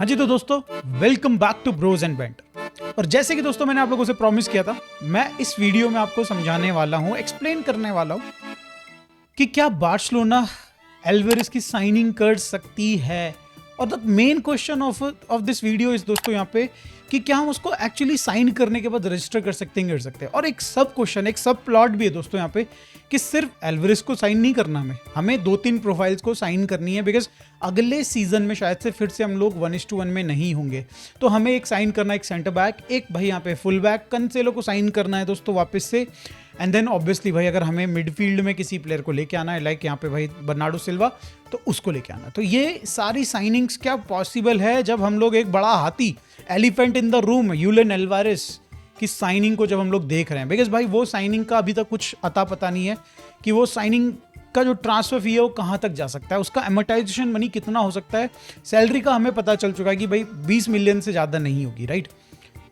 हाँ जी, तो दोस्तों welcome back to Bros and Bent. और जैसे कि दोस्तों मैंने आप लोगों से प्रॉमिस किया था, मैं इस वीडियो में आपको समझाने वाला हूँ, एक्सप्लेन करने वाला हूँ कि क्या बार्सिलोना एल्वेरिस की साइनिंग कर सकती है। और the main question of this video is दोस्तों यहाँ पे कि क्या हम उसको एक्चुअली साइन करने के बाद रजिस्टर कर सकते हैं, कर सकते हैं। और एक सब क्वेश्चन, एक सब प्लॉट भी है दोस्तों यहाँ पे कि सिर्फ एल्वेरिस को साइन नहीं करना, हमें 2-3 प्रोफाइल्स को साइन करनी है, बिकॉज अगले सीजन में शायद से फिर से हम लोग 1:1 में नहीं होंगे। तो हमें एक साइन करना है, एक सेंटर बैक, एक भाई यहाँ पे फुल बैक कंसेलो को साइन करना है दोस्तों वापस से। एंड देन ऑब्वियसली भाई अगर हमें मिडफील्ड में किसी प्लेयर को लेके आना है, लाइक यहाँ पे भाई बर्नार्डो सिल्वा, तो उसको लेके आना है। तो ये सारी साइनिंग्स क्या पॉसिबल है जब हम लोग एक बड़ा हाथी, elephant in the room, Julian Alvarez की साइनिंग को जब हम लोग देख रहे हैं। बिकॉज भाई वो साइनिंग का अभी तक कुछ अता पता नहीं है कि वो साइनिंग का जो ट्रांसफर फी है वो कहाँ तक जा सकता है, उसका एमोर्टाइजेशन मनी कितना हो सकता है। सैलरी का हमें पता चल चुका है कि भाई 20 मिलियन से ज़्यादा नहीं होगी, राइट।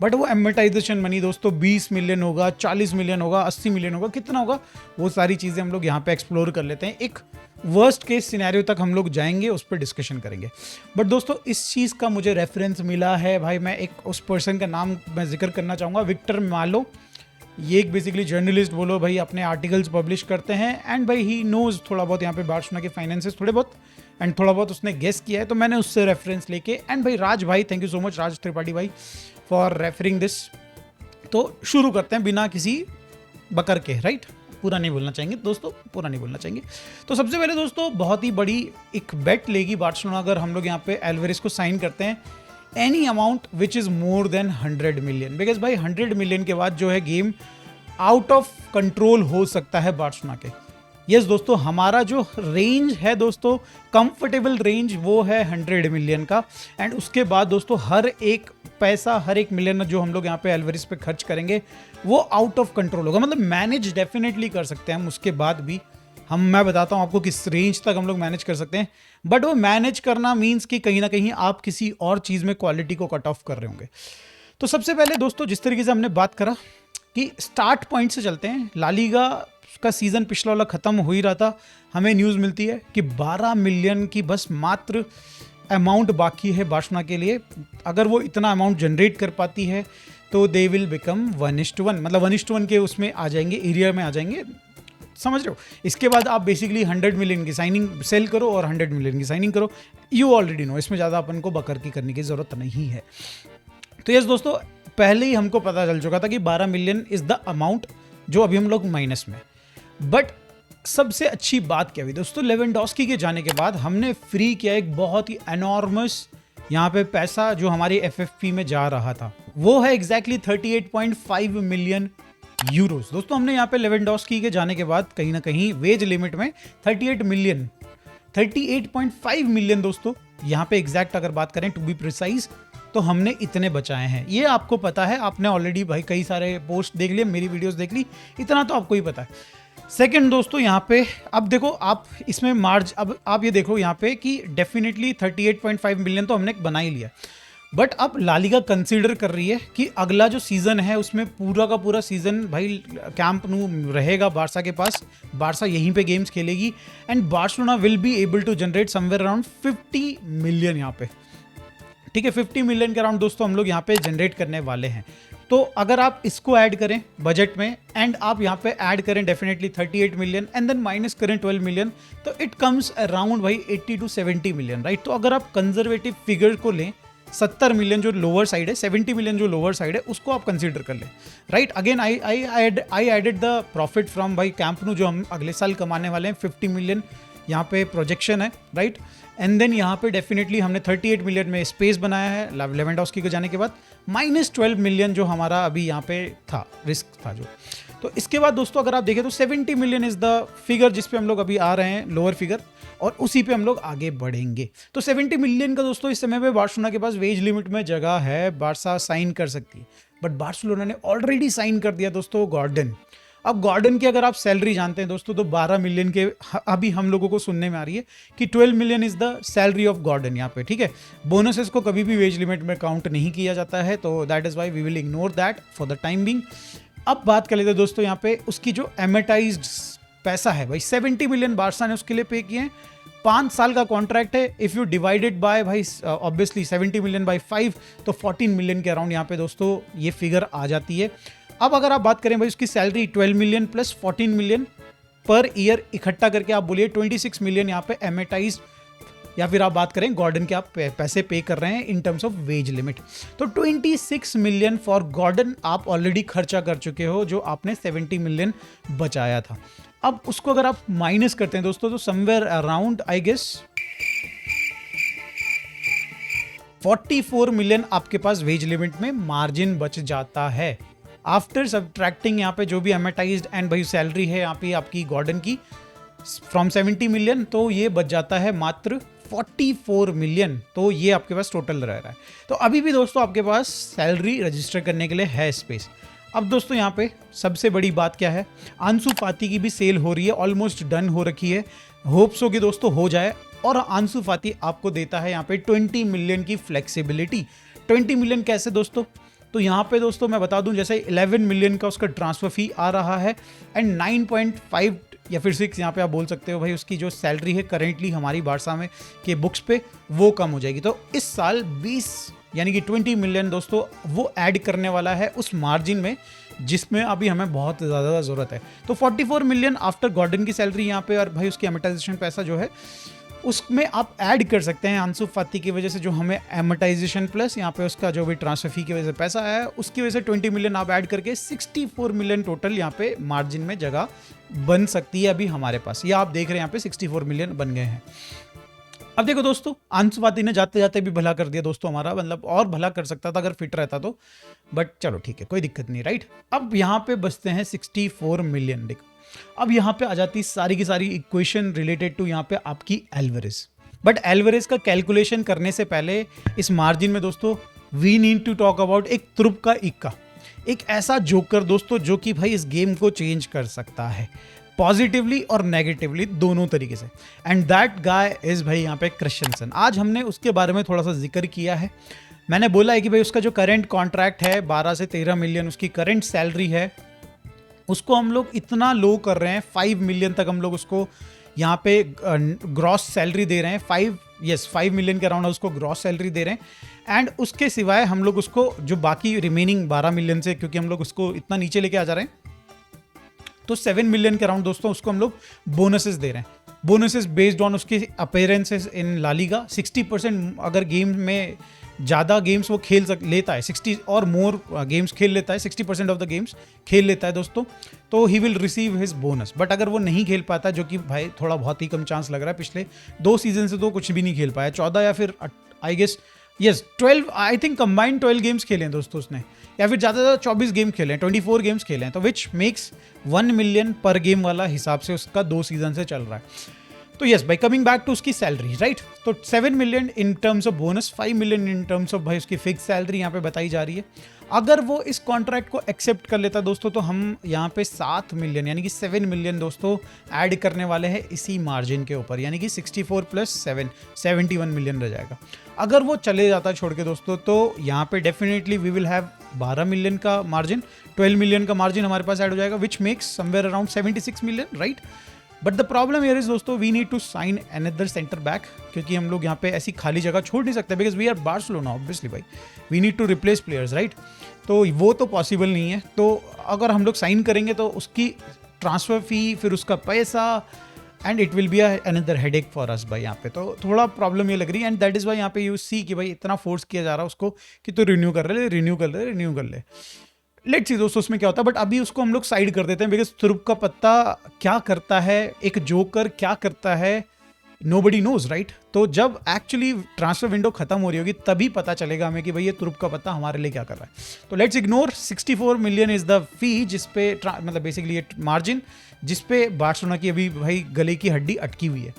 बट वो एमोर्टाइजेशन मनी दोस्तों 20 मिलियन होगा, 40 मिलियन होगा, 80 मिलियन होगा, कितना होगा, वो सारी चीज़ें हम लोग यहाँ पे एक्सप्लोर कर लेते हैं। एक वर्स्ट केस सिनेरियो तक हम लोग जाएंगे, उस पर डिस्कशन करेंगे। बट दोस्तों इस चीज़ का मुझे रेफरेंस मिला है भाई, मैं एक उस पर्सन का नाम मैं जिक्र करना चाहूँगा, विक्टर मालो। ये एक बेसिकली जर्नलिस्ट बोलो भाई, अपने आर्टिकल्स पब्लिश करते हैं एंड भाई ही नोज थोड़ा बहुत यहाँ पे बार्सिलोना के फाइनेंसेस थोड़े बहुत, एंड थोड़ा बहुत उसने गेस किया है, तो मैंने उससे रेफरेंस लेके। एंड भाई राज भाई, थैंक यू सो मच राज त्रिपाठी भाई फॉर रेफरिंग दिस। तो शुरू करते हैं बिना किसी बकर के, राइट। पूरा नहीं बोलना चाहेंगे दोस्तों, पूरा नहीं बोलना चाहेंगे। तो सबसे पहले दोस्तों बहुत ही बड़ी एक बेट लेगी बार्सिलोना अगर हम लोग यहाँ पे एल्वेरिस को साइन करते हैं, any amount which is more than 100 million. Because भाई 100 मिलियन के बाद जो है गेम आउट ऑफ कंट्रोल हो सकता है बार्सिलोना के। यस दोस्तों, हमारा जो रेंज है दोस्तों, कंफर्टेबल रेंज, वो है 100 मिलियन का। एंड उसके बाद दोस्तों हर एक पैसा, हर एक मिलियन जो हम लोग यहाँ पे एल्वेरिस पे खर्च करेंगे वो आउट ऑफ कंट्रोल होगा। मतलब मैनेज डेफिनेटली कर सकते हैं हम, उसके बाद भी मैं बताता हूँ आपको किस रेंज तक हम लोग मैनेज कर सकते हैं। बट वो मैनेज करना मीन्स कि कहीं ना कहीं आप किसी और चीज़ में क्वालिटी को कट ऑफ कर रहे होंगे। तो सबसे पहले दोस्तों जिस तरीके से हमने बात करा कि स्टार्ट पॉइंट से चलते हैं, ला लीगा का सीज़न पिछला वाला ख़त्म हो ही रहा था, हमें न्यूज़ मिलती है कि 12 मिलियन की बस मात्र अमाउंट बाकी है बार्सिलोना के लिए। अगर वो इतना अमाउंट जनरेट कर पाती है तो दे विल बिकम 1:1, मतलब 1:1 के उसमें आ जाएंगे, एरिया में आ जाएंगे, समझ रहे हो। इसके बाद आप बेसिकली 100 मिलियन की साइनिंग सेल करो और 100 मिलियन की साइनिंग करो, यू ऑलरेडी नो, इसमें ज़्यादा अपन को बकर की करने की ज़रूरत नहीं है। तो यस दोस्तों, पहले ही हमको पता चल चुका था कि 12 मिलियन इज़ द अमाउंट जो अभी हम लोग माइनस में। बट सबसे अच्छी बात क्या हुई दोस्तों, लेवेंडोस्की के जाने के बाद हमने फ्री किया एक बहुत ही एनॉर्मस यहाँ पे पैसा जो हमारी एफएफपी में जा रहा था, वो है एग्जैक्टली 38.5 मिलियन यूरोस। दोस्तों हमने यहाँ पे लेवेंडोस्की के जाने के बाद कहीं ना कहीं वेज लिमिट में 38.5 मिलियन दोस्तों यहाँ पे एग्जैक्ट अगर बात करें टू बी प्रिसाइज, तो हमने इतने बचाए हैं। ये आपको पता है, आपने ऑलरेडी भाई कई सारे पोस्ट देख लिए, मेरी वीडियोस देख ली, इतना तो आपको ही पता है। सेकंड दोस्तों यहाँ पे अब देखो आप इसमें मार्ज, अब आप ये देखो यहाँ पे कि डेफिनेटली 38.5 मिलियन तो हमने बना ही लिया। बट अब ला लीगा कंसीडर कर रही है कि अगला जो सीजन है उसमें पूरा का पूरा सीजन भाई कैंप नू रहेगा बार्सा के पास, बार्सा यहीं पे गेम्स खेलेगी and Barcelona will be able to generate somewhere around 50 million यहाँ पे, ठीक है। 50 मिलियन के अराउंड दोस्तों हम लोग यहाँ पे जनरेट करने वाले हैं। तो अगर आप इसको ऐड करें बजट में एंड आप यहाँ पे ऐड करें definitely 38 million and then minus करें 12 मिलियन, तो इट कम्स अराउंड भाई 80 to 70 मिलियन, राइट। तो अगर आप कंजर्वेटिव फिगर को लें, 70 मिलियन जो लोअर साइड है, 70 मिलियन जो लोअर साइड है, उसको आप कंसीडर कर लें, right. Again I added the profit from भाई कैंप नू जो हम अगले साल कमाने वाले हैं, 50 मिलियन यहाँ पे प्रोजेक्शन है, राइट। एंड देन यहाँ पे डेफिनेटली हमने 38 मिलियन में स्पेस बनाया है लेवेंडोस्की को जाने के बाद, माइनस 12 मिलियन जो हमारा अभी यहाँ पे था, रिस्क था जो। तो इसके बाद दोस्तों अगर आप देखें तो 70 मिलियन इज द फिगर जिस पे हम लोग अभी आ रहे हैं, लोअर फिगर, और उसी पे हम लोग आगे बढ़ेंगे। तो 70 मिलियन का दोस्तों इस समय पे बार्सिलोना के पास वेज लिमिट में जगह है, बार्सा साइन कर सकती है। बट बार्सिलोना ने ऑलरेडी साइन कर दिया दोस्तों गॉर्डन। अब गॉर्डन की अगर आप सैलरी जानते हैं दोस्तों, तो 12 मिलियन के अभी हम लोगों को सुनने में आ रही है कि 12 million is the salary of Gordon यहाँ पे, ठीक है। बोनसेस को कभी भी वेज लिमिट में काउंट नहीं किया जाता है, तो that is why we will ignore that for the time being. अब बात कर लेते हैं दोस्तों यहाँ पे उसकी जो एमोर्टाइज्ड पैसा है भाई, 70 मिलियन बार्सा ने उसके लिए पे किए हैं, 5 साल का कॉन्ट्रैक्ट है। इफ़ यू डिवाइडेड बाय भाई ऑब्वियसली 70 मिलियन बाय 5 तो 14 मिलियन के अराउंड यहाँ पे दोस्तों ये फिगर आ जाती है। अब अगर आप बात करें भाई उसकी salary 12 million plus 14 million per year इकट्ठा करके आप बोलिए 26 मिलियन यहाँ पे एमोर्टाइज, या फिर आप बात करें गॉर्डन के आप पैसे पे कर रहे हैं इन टर्म्स ऑफ वेज लिमिट, तो 26 मिलियन फॉर गॉर्डन आप ऑलरेडी खर्चा कर चुके हो, जो आपने 70 मिलियन बचाया था। अब उसको अगर आप माइनस करते हैं दोस्तों तो somewhere around I guess 44 million आपके पास वेज लिमिट में मार्जिन बच जाता है आफ्टर सब्ट्रैक्टिंग यहाँ पे जो भी एमोर्टाइज्ड एंड भाई सैलरी है यहाँ पे आपकी गॉर्डन की फ्रॉम 70 मिलियन, तो ये बच जाता है मात्र 44 मिलियन। तो ये आपके पास टोटल रह रहा है। तो अभी भी दोस्तों आपके पास सैलरी रजिस्टर करने के लिए है स्पेस। अब दोस्तों यहाँ पे सबसे बड़ी बात क्या है, आंसू फाती की भी सेल हो रही है, ऑलमोस्ट डन हो रखी है, होप्स हो कि दोस्तों हो जाए। और आंसू फाती आपको देता है यहाँ पे 20 मिलियन की फ्लेक्सिबिलिटी। 20 मिलियन कैसे दोस्तों, तो यहाँ पे दोस्तों मैं बता दूं जैसे 11 मिलियन का उसका ट्रांसफर फी आ रहा है एंड 9.5 या फिर 6 यहाँ पे आप बोल सकते हो भाई उसकी जो सैलरी है करेंटली हमारी बारसा में के बुक्स पे वो कम हो जाएगी। तो इस साल 20 यानी कि 20 मिलियन दोस्तों वो ऐड करने वाला है उस मार्जिन में जिसमें अभी हमें बहुत ज़्यादा ज़रूरत है। तो 44 मिलियन आफ्टर गॉर्डन की सैलरी यहाँ पे और भाई उसकी एमोर्टाइजेशन पैसा जो है उसमें आप ऐड कर सकते हैं आंसू फाती की वजह से जो हमें एमोर्टाइजेशन प्लस यहाँ पे उसका जो भी ट्रांसफर फी की वजह से पैसा आया है उसकी वजह से 20 मिलियन आप ऐड करके 64 मिलियन टोटल यहाँ पे मार्जिन में जगह बन सकती है अभी हमारे पास। ये आप देख रहे हैं यहाँ पे 64 मिलियन बन गए हैं। अब देखो दोस्तों आंसू फाती ने जाते जाते भी भला कर दिया दोस्तों हमारा, मतलब और भला कर सकता था अगर फिट रहता तो, बट चलो ठीक है कोई दिक्कत नहीं राइट। अब यहाँ पे बचते हैं 64 मिलियन। देखो अब यहाँ पे आ जाती सारी की सारी इक्वेशन रिलेटेड टू यहाँ पे आपकी एल्वारेज। बट एल्वारेज का कैलकुलेशन करने से पहले इस मार्जिन में दोस्तों we need to talk about एक तुरुप का इक्का, एक ऐसा जोकर दोस्तों जो कि भाई इस गेम को चेंज कर सकता है पॉजिटिवली और नेगेटिवली दोनों तरीके से, एंड दैट गाय इज भाई यहाँ पे क्रिश्चियनसन। आज हमने उसके बारे में थोड़ा सा जिक्र किया है। मैंने बोला है कि भाई उसका जो करंट कॉन्ट्रैक्ट है 12 से 13 मिलियन उसकी करंट सैलरी है, उसको हम लोग इतना लो कर रहे हैं 5 मिलियन तक हम लोग उसको यहाँ पे ग्रॉस सैलरी दे रहे हैं। 5 मिलियन के अराउंड उसको ग्रॉस सैलरी दे रहे हैं एंड उसके सिवाय हम लोग उसको जो बाकी रिमेनिंग 12 मिलियन से क्योंकि हम लोग उसको इतना नीचे लेके आ जा रहे हैं तो 7 मिलियन के अराउंड दोस्तों उसको हम लोग बोनसेस दे रहे हैं। बोनसेस बेस्ड ऑन उसकी अपीयरेंसेस इन ला लीगा। 60% अगर गेम में ज़्यादा गेम्स वो खेल लेता है, 60 और मोर गेम्स खेल लेता है, 60% ऑफ द गेम्स खेल लेता है दोस्तों, तो he will receive his bonus. But अगर वो नहीं खेल पाता, जो कि भाई थोड़ा बहुत ही कम चांस लग रहा है, पिछले 2 सीजन से तो कुछ भी नहीं खेल पाया, 14 या फिर I guess 12 I think combined 12 games खेले हैं दोस्तों उसने, या फिर ज़्यादा से ज़्यादा 24 गेम खेले हैं, 24 गेम्स खेले हैं, तो विच मेक्स 1 मिलियन पर गेम वाला हिसाब से उसका 2 सीजन से चल रहा है। तो यस भाई कमिंग बैक टू उसकी सैलरी राइट, तो 7 million in terms of bonus, 5 million in terms of भाई उसकी फिक्स सैलरी यहाँ पे बताई जा रही है। अगर वो इस कॉन्ट्रैक्ट को एक्सेप्ट कर लेता दोस्तों तो हम यहाँ पे 7 मिलियन यानी कि 7 मिलियन दोस्तों ऐड करने वाले हैं इसी मार्जिन के ऊपर, यानी कि 64 प्लस 7 71 मिलियन रह जाएगा। अगर वो चले जाता छोड़ के दोस्तों तो यहाँ पे definitely we will have 12 million का मार्जिन, 12 मिलियन का मार्जिन हमारे पास ऐड हो जाएगा which makes somewhere around 76 million right. But the problem here is दोस्तों we need to sign another centre back, क्योंकि हम लोग यहाँ पे ऐसी खाली जगह छोड़ नहीं सकते because we are Barcelona obviously भाई, we need to replace players right, तो वो तो पॉसिबल नहीं है। तो अगर हम लोग साइन करेंगे तो उसकी ट्रांसफर फी फिर उसका पैसा and it will be another headache for us भाई यहाँ पे, तो थोड़ा प्रॉब्लम ये लग रही है। एंड दैट इज वाई यहाँ पे यू सी कि भाई इतना फोर्स किया जा रहा है उसको कि तो रिन्यू कर ले। लेट्स सी दोस्तों उसमें क्या होता है, बट अभी उसको हम लोग साइड कर देते हैं बिकॉज तुरुप का पत्ता क्या करता है, एक जोकर क्या करता है, नोबडी नोज राइट। तो जब एक्चुअली ट्रांसफर विंडो खत्म हो रही होगी तभी पता चलेगा हमें कि भाई ये तुरुप का पत्ता हमारे लिए क्या कर रहा है। तो let's ignore 64 million is the fee जिसपे मतलब बेसिकली ये मार्जिन जिसपे बार्सिलोना की अभी भाई गले की हड्डी अटकी हुई है।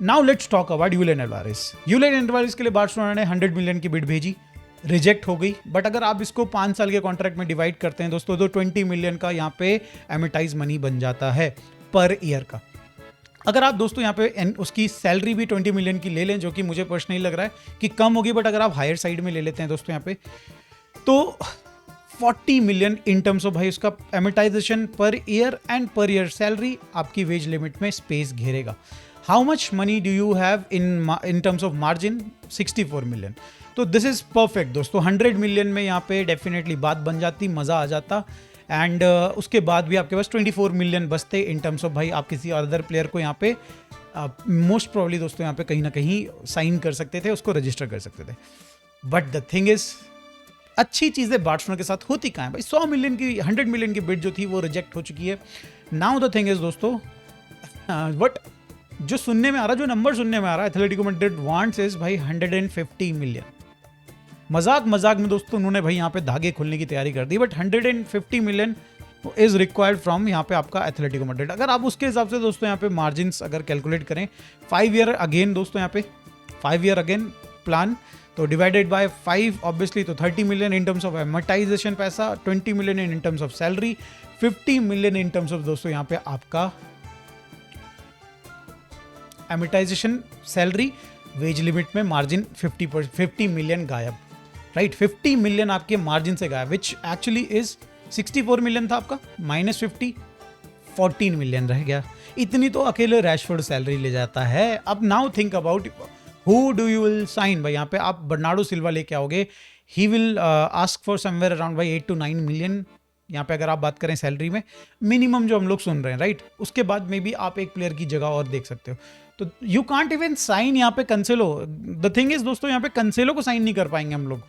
Now let's talk about Julian Alvarez. Julian Alvarez के लिए बार्सिलोना ने 100 मिलियन की बिड भेजी, रिजेक्ट हो गई। बट अगर आप इसको 5 साल के कॉन्ट्रैक्ट में डिवाइड करते हैं दोस्तों तो 20 मिलियन का यहाँ पे एमोर्टाइज मनी बन जाता है पर ईयर का। अगर आप दोस्तों यहाँ पे उसकी सैलरी भी 20 मिलियन की ले लें, जो कि मुझे पर्सनली लग रहा है कि कम होगी, बट अगर आप हायर साइड में ले लेते हैं दोस्तों यहाँ पे तो 40 मिलियन इन टर्म्स ऑफ भाई उसका amortisation per year and per year salary आपकी वेज लिमिट में स्पेस घेरेगा। How much money do you have in terms of margin? 64 million. तो दिस इज परफेक्ट दोस्तों। 100 मिलियन में यहाँ पे डेफिनेटली बात बन जाती, मज़ा आ जाता। एंड उसके बाद भी आपके पास 24 मिलियन बचते इन टर्म्स ऑफ भाई आप किसी अदर प्लेयर को यहाँ पे मोस्ट प्रोबेबली दोस्तों यहाँ पे कहीं ना कहीं साइन कर सकते थे, उसको रजिस्टर कर सकते थे। बट द थिंग इज, अच्छी चीज़ें बार्सिलोना के साथ होती कहाँ है भाई? 100 मिलियन की 100 मिलियन की बिड जो थी वो रिजेक्ट हो चुकी है। नाउ द थिंग इज दोस्तों, बट जो सुनने में आ रहा, जो नंबर सुनने में आ रहा है, एथलेटिको मैड्रिड वांट्स इज भाई 150 मिलियन। मजाक मजाक में दोस्तों उन्होंने भाई यहाँ पे धागे खोलने की तैयारी कर दी, but 150 million is required from यहाँ पे आपका एथलेटिको मैड्रिड। अगर आप उसके हिसाब से दोस्तों यहाँ पे मार्जिन्स अगर कैलकुलेट करें, 5 ईयर अगेन दोस्तों यहाँ पे 5 ईयर अगेन प्लान, तो डिवाइडेड बाय 5 ऑब्वियसली, तो 30 million in terms of amortisation पैसा, 20 million in terms of salary, 50 million in terms of दोस्तों यहाँ पे आपका एमोर्टाइजेशन, सैलरी, वेज लिमिट में मार्जिन 50 मिलियन गायब, राइट? 50 मिलियन आपके मार्जिन से गायब, विच एक्चुअली इज 64 मिलियन था आपका, -50, 14 मिलियन रह गया। इतनी तो अकेले रैशफोर्ड सैलरी ले जाता है। अब now think about who do you will sign भाई? यहाँ पे आप बर्नार्डो सिल्वा लेके आओगे, he will ask for somewhere around भाई 8 to 9 मिलियन यहाँ पे अगर आप बात करें सैलरी में, मिनिमम जो हम लोग सुन रहे हैं, राइट? उसके बाद में भी आप एक प्लेयर की जगह और देख सकते हो। तो यू कांट इवन साइन यहाँ पे कंसेलो। द थिंग इज दोस्तों, यहाँ पे कंसेलो को साइन नहीं कर पाएंगे हम लोग,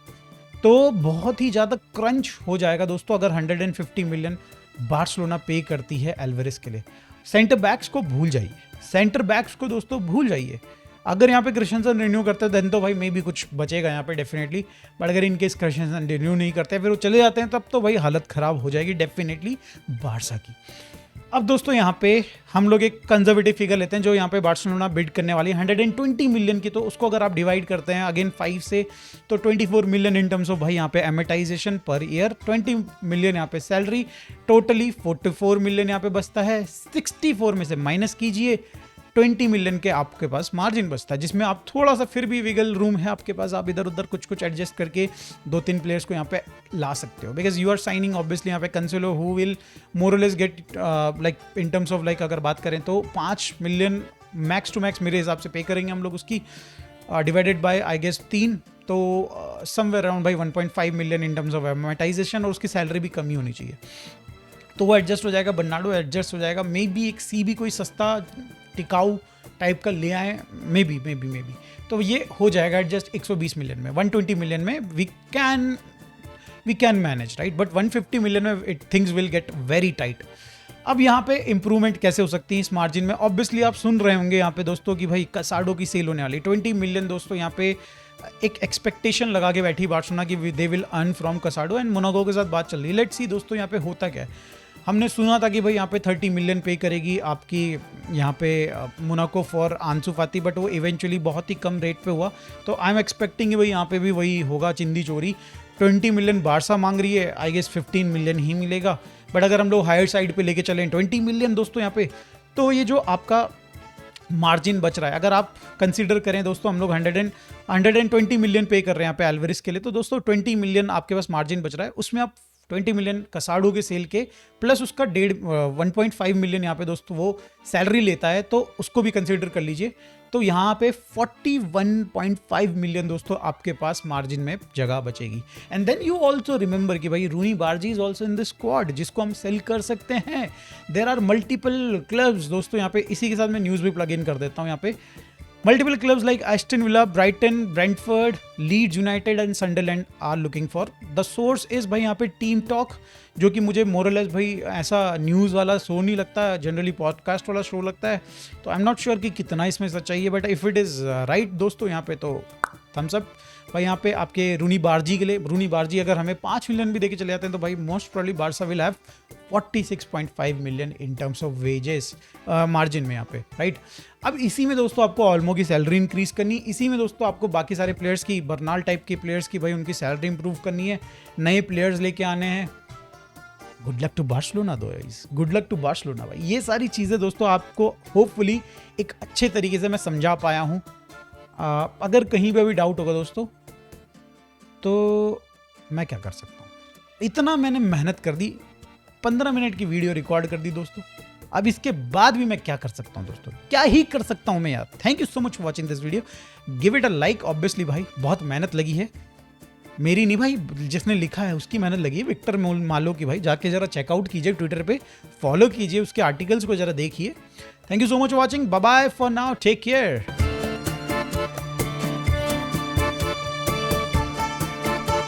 तो बहुत ही ज़्यादा क्रंच हो जाएगा दोस्तों अगर 150 मिलियन बार्सिलोना पे करती है एल्वेरेस के लिए। सेंटर बैक्स को भूल जाइए, सेंटर बैक्स को दोस्तों भूल जाइए। अगर यहाँ पे क्रिश्चियनसन रिन्यू करते हैं देन तो भाई मे भी कुछ बचेगा यहाँ पे डेफिनेटली, बट अगर इनकेस क्रिश्चियनसन रिन्यू नहीं करते फिर वो चले जाते हैं, तब तो भाई हालत ख़राब हो जाएगी डेफिनेटली बार्सा की। अब दोस्तों यहाँ पे हम लोग एक कंजर्वेटिव फिगर लेते हैं जो यहाँ पे बार्सिलोना बिड करने वाली है 120 मिलियन की, तो उसको अगर आप डिवाइड करते हैं अगेन 5 से, तो 24 मिलियन इन टर्म्स ऑफ भाई यहाँ पे एमोर्टाइजेशन पर ईयर, 20 मिलियन यहाँ पे सैलरी, टोटली 44 मिलियन यहाँ पे बचता है। 64 में से माइनस कीजिए, 20 मिलियन के आपके पास मार्जिन बचता है, जिसमें आप थोड़ा सा फिर भी विगल रूम है आपके पास, आप इधर उधर कुछ एडजस्ट करके 2-3 प्लेयर्स को यहाँ पे ला सकते हो, because you are signing obviously यहाँ पे कंसेलो हु विल मोर और less get like in terms of like अगर बात करें तो 5 मिलियन मैक्स टू मैक्स मेरे हिसाब से पे करेंगे हम लोग उसकी, डिवाइडेड बाय आई गेस 3, तो समवेयर अराउंड भाई 1.5 million in terms of amortisation, और उसकी सैलरी भी कम ही होनी चाहिए, तो वो एडजस्ट हो जाएगा। बर्नार्डो एडजस्ट हो जाएगा, मे बी एक सी भी कोई सस्ता टिकाऊ टाइप का ले आए, मे बी, तो ये हो जाएगा एडजस्ट 120 मिलियन में, 120 मिलियन में we can manage, right? But 150 million में things will get very tight. अब यहाँ पे इंप्रूवमेंट कैसे हो सकती है इस मार्जिन में? ऑब्वियसली आप सुन रहे होंगे यहाँ पे दोस्तों कि भाई कसाडो की सेल होने वाली, 20 मिलियन दोस्तों यहाँ पे एक एक्सपेक्टेशन लगा के बैठी बार्सिलोना की they will earn from कसाडो, and Monaco के साथ बात चल रही है। लेट्स सी दोस्तों यहाँ पे होता क्या है। हमने सुना था कि भाई यहाँ पे 30 मिलियन पे करेगी आपकी यहाँ पे मोनाको फॉर आंसू फाती, बट वो इवेंचुअली बहुत ही कम रेट पे हुआ, तो आई एम एक्सपेक्टिंग कि भाई यहाँ पे भी वही होगा, चिंदी चोरी। 20 मिलियन बारसा मांग रही है, आई गेस 15 मिलियन ही मिलेगा, बट अगर हम लोग हायर साइड पे लेके चलें 20 मिलियन दोस्तों यहाँ पे, तो ये जो आपका मार्जिन बच रहा है, अगर आप कंसीडर करें दोस्तों हम लोग 120 मिलियन पे कर रहे हैं यहाँ पे एल्वेरिस के लिए, तो दोस्तों 20 मिलियन आपके पास मार्जिन बच रहा है, उसमें आप 20 मिलियन कसाडो के सेल के प्लस उसका 1.5 मिलियन यहाँ पे दोस्तों वो सैलरी लेता है, तो उसको भी कंसीडर कर लीजिए, तो यहाँ पे 41.5 मिलियन दोस्तों आपके पास मार्जिन में जगह बचेगी। And then you also remember कि भाई Roony Bardghji is also in the squad जिसको हम सेल कर सकते हैं। देर आर मल्टीपल क्लब्स दोस्तों यहाँ पे, इसी के साथ मैं न्यूज़ भी प्लग इन कर देता हूँ यहाँ पे। Multiple clubs like Aston Villa, Brighton, Brentford, Leeds United and Sunderland are looking for. The source is भाई यहाँ पे टीम टॉक, जो कि मुझे मोरलेस भाई ऐसा न्यूज़ वाला शो नहीं लगता है, जनरली पॉडकास्ट वाला शो लगता है, तो आई एम नॉट श्योर कि कितना इसमें सच्चाई है, but if it is right दोस्तों यहाँ पे तो थम्स अप भाई। यहाँ पे आपके रूनी बार्जी के लिए, रूनी बार्जी अगर हमें 5 मिलियन भी देके चले जाते हैं तो भाई most probably Barca will have 46.5 million in terms of wages margin में यहाँ पे, राइट? अब इसी में दोस्तों आपको ऑल्मो की सैलरी इंक्रीज करनी, इसी में दोस्तों आपको बाकी सारे प्लेयर्स की, बर्नाल टाइप के प्लेयर्स की भाई उनकी सैलरी इंप्रूव करनी है, नए प्लेयर्स लेके आने हैं। गुड लक टू बार्सिलोना दो guys, good luck to Barcelona भाई। ये सारी चीज़ें दोस्तों आपको होपफुली एक अच्छे तरीके से मैं समझा पाया हूँ। अगर कहीं पे भी डाउट होगा दोस्तों तो मैं क्या कर सकता हूँ, इतना मैंने मेहनत कर दी, 15 मिनट की वीडियो रिकॉर्ड कर दी दोस्तों। अब इसके बाद भी मैं क्या कर सकता हूँ दोस्तों, क्या ही कर सकता हूँ मैं यार। Thank you so much for watching this video, give it a like. Obviously भाई बहुत मेहनत लगी है, मेरी नहीं भाई, जिसने लिखा है उसकी मेहनत लगी है, विक्टर मालो की। भाई जाके जरा चेकआउट कीजिए, ट्विटर पे फॉलो कीजिए, उसके आर्टिकल्स को जरा देखिए। Thank you so much for watching, bye bye for now, take care.